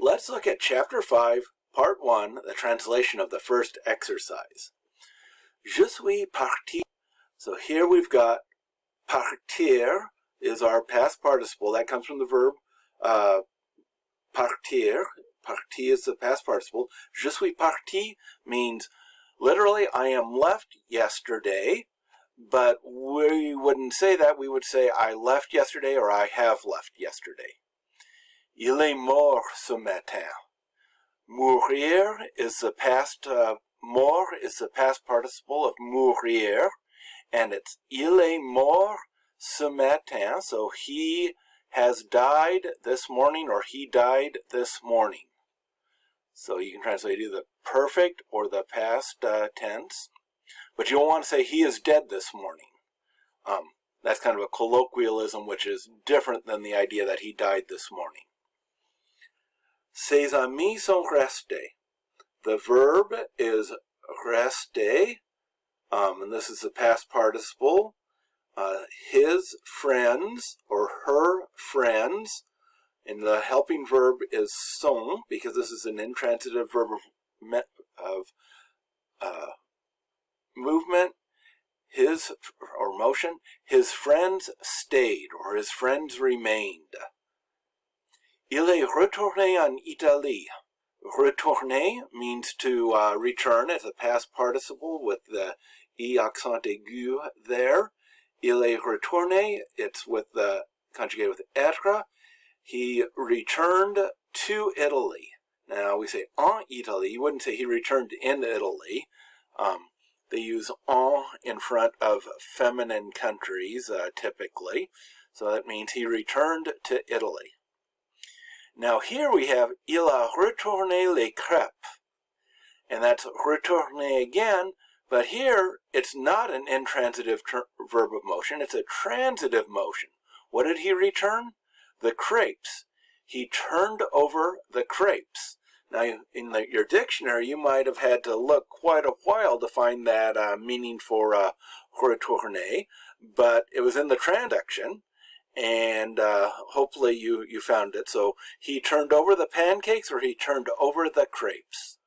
Let's look at Chapter 5, Part 1, the translation of the first exercise. Je suis parti. So here we've got partir is our past participle. That comes from the verb partir. Partir is the past participle. Je suis parti means literally I am left yesterday, but we wouldn't say that. We would say I left yesterday or I have left yesterday. Il est mort ce matin. Mourir is the past, mort is the past participle of mourir, and it's il est mort ce matin, so he has died this morning or he died this morning. So you can translate either the perfect or the past tense, but you don't want to say he is dead this morning. That's kind of a colloquialism which is different than the idea that he died this morning. Ses amis sont restés. The verb is rester, and this is the past participle. His friends or her friends, and the helping verb is sont, because this is an intransitive verb of movement, his or motion. His friends stayed or his friends remained. Il est retourné en Italie. Retourner means to return. It's a past participle with the I accent aigu there. Il est retourné, it's with the conjugated with être. He returned to Italy. Now we say en Italie. You wouldn't say he returned in Italy. They use en in front of feminine countries typically. So that means he returned to Italy. Now here we have il a retourné les crêpes, and that's retourner again, but here it's not an intransitive verb of motion, it's a transitive motion. What did he return? The crepes. He turned over the crepes. Now in your dictionary you might have had to look quite a while to find that meaning for retourner, but it was in the transaction. And hopefully you found it. So he turned over the pancakes or he turned over the crepes.